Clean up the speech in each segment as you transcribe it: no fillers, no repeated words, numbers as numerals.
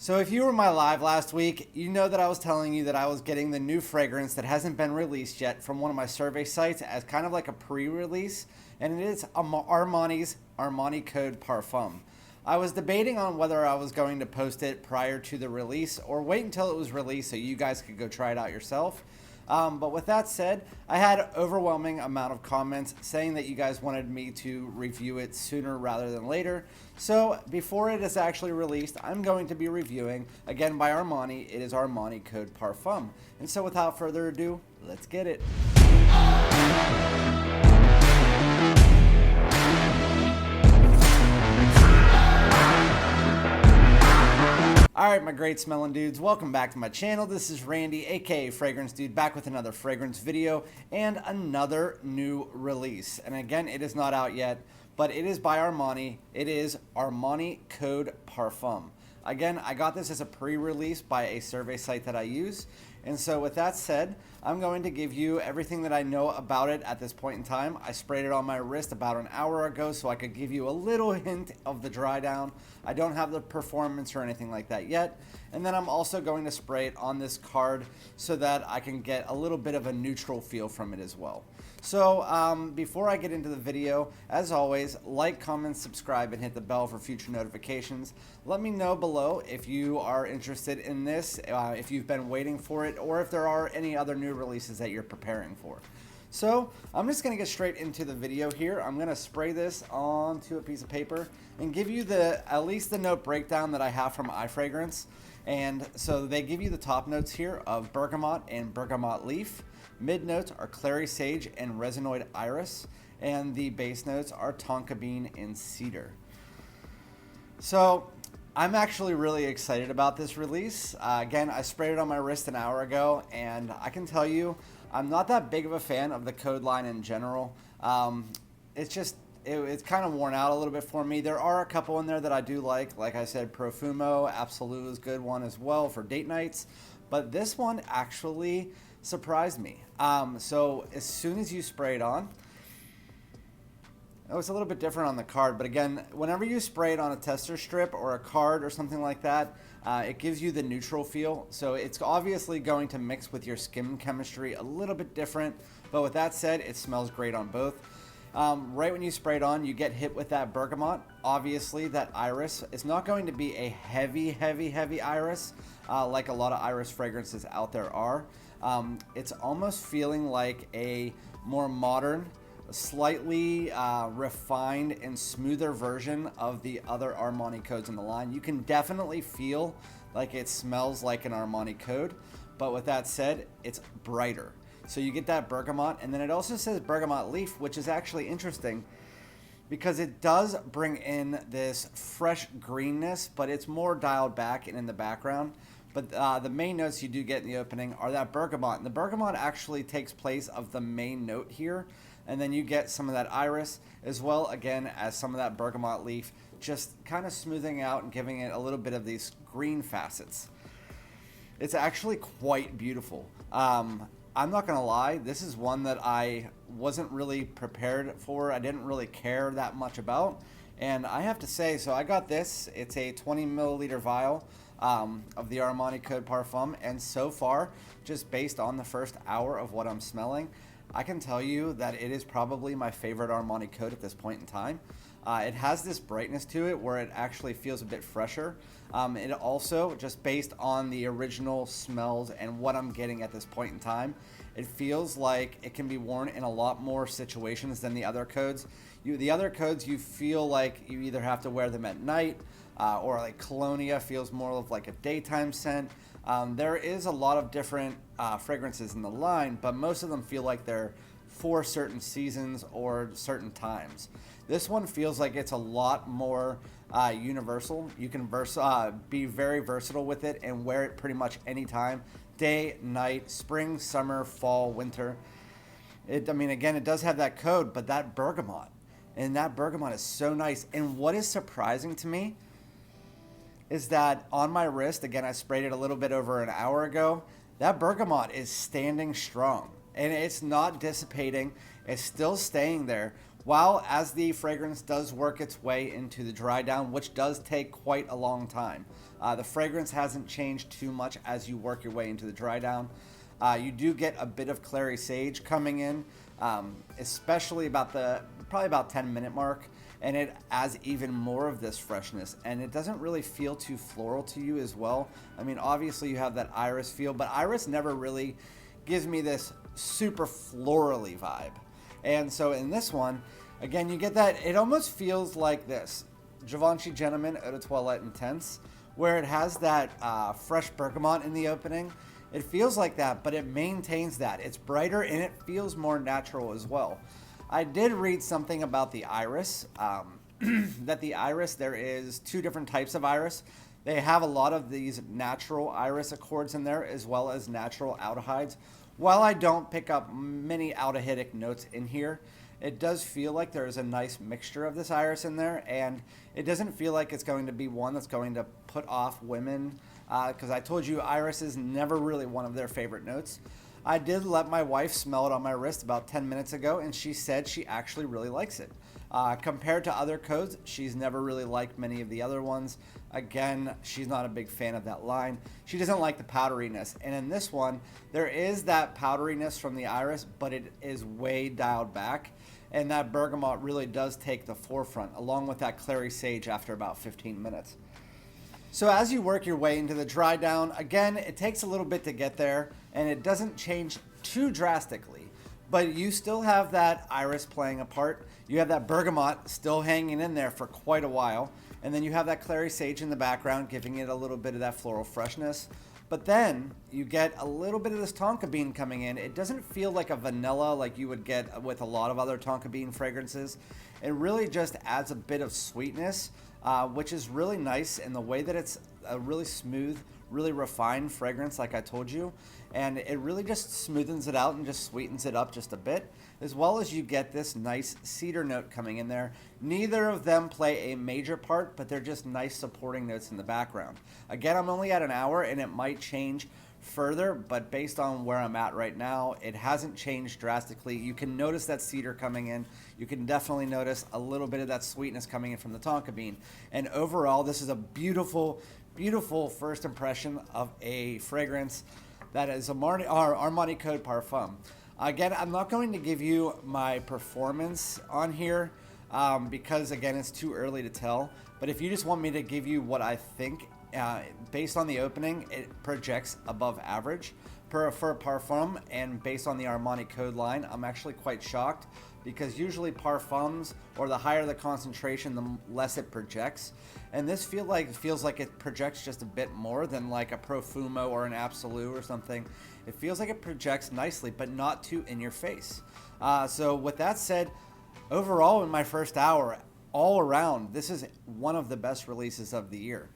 So if you were in my live last week, you know that I was telling you that I was getting the new fragrance that hasn't been released yet from one of my survey sites as kind of like a pre-release, and it is Armani's Armani Code Parfum. I was debating on whether I was going to post it prior to the release or wait until it was released so you guys could go try it out yourself. But with that said, I had an overwhelming amount of comments saying that you guys wanted me to review it sooner rather than later. So before it is actually released, I'm going to be reviewing, again by Armani, it is Armani Code Parfum. And so without further ado, let's get it. Alright, my great smelling dudes, welcome back to my channel. This is Randy, aka Fragrance Dude, back with another fragrance video and another new release. And again, it is not out yet, but it is by Armani. It is Armani Code Parfum. Again, I got this as a pre-release by a survey site that I use. And so with that said, I'm going to give you everything that I know about it at this point in time. I sprayed it on my wrist about an hour ago so I could give you a little hint of the dry down. I don't have the performance or anything like that yet. And then I'm also going to spray it on this card so that I can get a little bit of a neutral feel from it as well. So before I get into the video, as always, like, comment, subscribe, and hit the bell for future notifications. Let me know below if you are interested in this, if you've been waiting for it, or if there are any other new releases that you're preparing for. So I'm just going to get straight into the video here. I'm going to spray this onto a piece of paper and give you at least the note breakdown that I have from iFragrance. And so they give you the top notes here of bergamot and bergamot leaf. Mid notes are clary sage and resinoid iris, and the base notes are tonka bean and cedar. So I'm actually really excited about this release. Again, I sprayed it on my wrist an hour ago, and I can tell you I'm not that big of a fan of the Code line in general. It's kind of worn out a little bit for me. There are a couple in there that I do like I said, Profumo, Absolu is a good one as well for date nights, but this one actually surprised me. So as soon as you spray it on, it's a little bit different on the card, but again, whenever you spray it on a tester strip or a card or something like that, it gives you the neutral feel. So it's obviously going to mix with your skin chemistry a little bit different, but with that said, it smells great on both. Right when you spray it on, you get hit with that bergamot. Obviously, that iris is not going to be a heavy iris like a lot of iris fragrances out there are. It's almost feeling like a more modern, slightly refined and smoother version of the other Armani codes in the line. You can definitely feel like it smells like an Armani code, but with that said, it's brighter. So you get that bergamot, and then it also says bergamot leaf, which is actually interesting because it does bring in this fresh greenness, but it's more dialed back and in the background. But the main notes you do get in the opening are that bergamot. And the bergamot actually takes place of the main note here. And then you get some of that iris as well, again, as some of that bergamot leaf, just kind of smoothing out and giving it a little bit of these green facets. It's actually quite beautiful. I'm not going to lie, this is one that I wasn't really prepared for. I didn't really care that much about. And I have to say, so I got this. It's a 20 milliliter vial of the Armani Code Parfum, and so far, just based on the first hour of what I'm smelling, I can tell you that it is probably my favorite Armani Code at this point in time. It has this brightness to it where it actually feels a bit fresher. It also, just based on the original smells and what I'm getting at this point in time, it feels like it can be worn in a lot more situations than the other codes. The other codes, you feel like you either have to wear them at night, or like Cologne feels more of like a daytime scent. There is a lot of different fragrances in the line, but most of them feel like they're for certain seasons or certain times. This one feels like it's a lot more universal. You can be very versatile with it and wear it pretty much anytime, day, night, spring, summer, fall, winter. Again, it does have that code, but that bergamot, and that bergamot is so nice. And what is surprising to me is that on my wrist, again, I sprayed it a little bit over an hour ago, that bergamot is standing strong and it's not dissipating. It's still staying there, while as the fragrance does work its way into the dry down, which does take quite a long time. The fragrance hasn't changed too much as you work your way into the dry down. You do get a bit of clary sage coming in, especially probably about 10-minute mark, and it adds even more of this freshness, and it doesn't really feel too floral to you as well. I mean, obviously you have that iris feel, but iris never really gives me this super florally vibe. And so in this one, again, you get that, it almost feels like this Givenchy Gentleman Eau de Toilette Intense, where it has that fresh bergamot in the opening. It feels like that, but it maintains that. It's brighter and it feels more natural as well. I did read something about the iris, that the iris, there is 2 different types of iris. They have a lot of these natural iris accords in there as well as natural aldehydes. While I don't pick up many aldehydic notes in here, it does feel like there is a nice mixture of this iris in there, and it doesn't feel like it's going to be one that's going to put off women, because I told you iris is never really one of their favorite notes. I did let my wife smell it on my wrist about 10 minutes ago, and she said she actually really likes it. Compared to other codes, she's never really liked many of the other ones. Again, she's not a big fan of that line. She doesn't like the powderiness. And in this one, there is that powderiness from the iris, but it is way dialed back. And that bergamot really does take the forefront, along with that clary sage after about 15 minutes. So as you work your way into the dry down, again, it takes a little bit to get there, and it doesn't change too drastically. But you still have that iris playing a part. You have that bergamot still hanging in there for quite a while. And then you have that clary sage in the background, giving it a little bit of that floral freshness. But then you get a little bit of this tonka bean coming in. It doesn't feel like a vanilla like you would get with a lot of other tonka bean fragrances. It really just adds a bit of sweetness, which is really nice in the way that it's a really smooth, really refined fragrance, like I told you. And it really just smoothens it out and just sweetens it up just a bit, as well as you get this nice cedar note coming in there. Neither of them play a major part, but they're just nice supporting notes in the background. Again, I'm only at an hour and it might change further, but based on where I'm at right now, it hasn't changed drastically. You can notice that cedar coming in. You can definitely notice a little bit of that sweetness coming in from the tonka bean. And overall, this is a beautiful, beautiful first impression of a fragrance that is Armani Code Parfum. Again, I'm not going to give you my performance on here because, again, it's too early to tell. But if you just want me to give you what I think, based on the opening, it projects above average for Parfum, and based on the Armani Code line, I'm actually quite shocked, because usually parfums, or the higher the concentration, the less it projects. And this feels like it projects just a bit more than like a Profumo or an Absolu or something. It feels like it projects nicely, but not too in your face. So with that said, overall in my first hour, all around, this is one of the best releases of the year.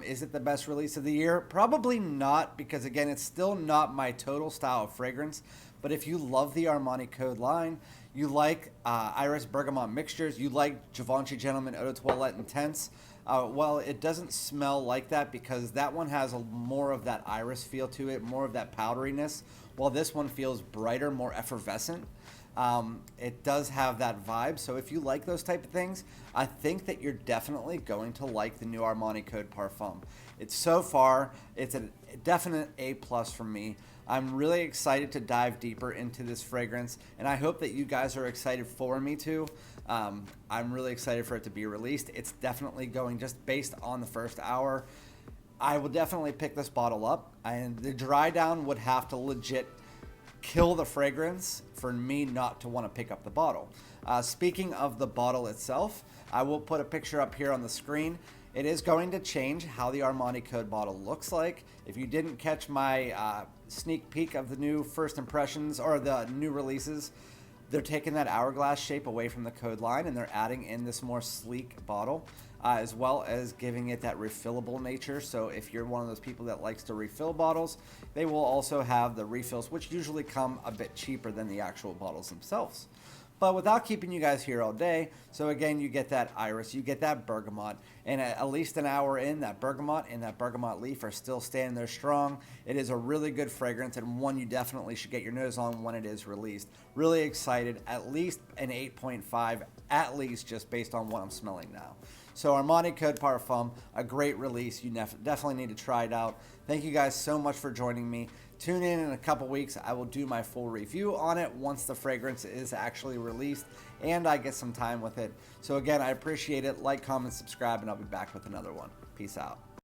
Is it the best release of the year? Probably not, because again, it's still not my total style of fragrance. But if you love the Armani Code line, you like Iris Bergamot mixtures, you like Givenchy Gentleman Eau de Toilette Intense, well, it doesn't smell like that, because that one has more of that iris feel to it, more of that powderiness, while this one feels brighter, more effervescent. It does have that vibe, so if you like those type of things, I think that you're definitely going to like the new Armani Code Parfum. So far, it's a definite A+ for me. I'm really excited to dive deeper into this fragrance, and I hope that you guys are excited for me too. I'm really excited for it to be released. It's definitely going, just based on the first hour, I will definitely pick this bottle up, and the dry down would have to legit kill the fragrance for me not to want to pick up the bottle. Speaking of the bottle itself, I will put a picture up here on the screen. It is going to change how the Armani Code bottle looks like. If you didn't catch my sneak peek of the new first impressions or the new releases, they're taking that hourglass shape away from the Code line, and they're adding in this more sleek bottle, as well as giving it that refillable nature. So if you're one of those people that likes to refill bottles, they will also have the refills, which usually come a bit cheaper than the actual bottles themselves. But without keeping you guys here all day, so again, you get that iris, you get that bergamot, and at least an hour in, that bergamot and that bergamot leaf are still standing there strong. It is a really good fragrance, and one you definitely should get your nose on when it is released. Really excited, at least an 8.5, at least, just based on what I'm smelling now. So Armani Code Parfum, a great release. You definitely need to try it out. Thank you guys so much for joining me. Tune in a couple weeks. I will do my full review on it once the fragrance is actually released and I get some time with it. So again, I appreciate it. Like, comment, subscribe, and I'll be back with another one. Peace out.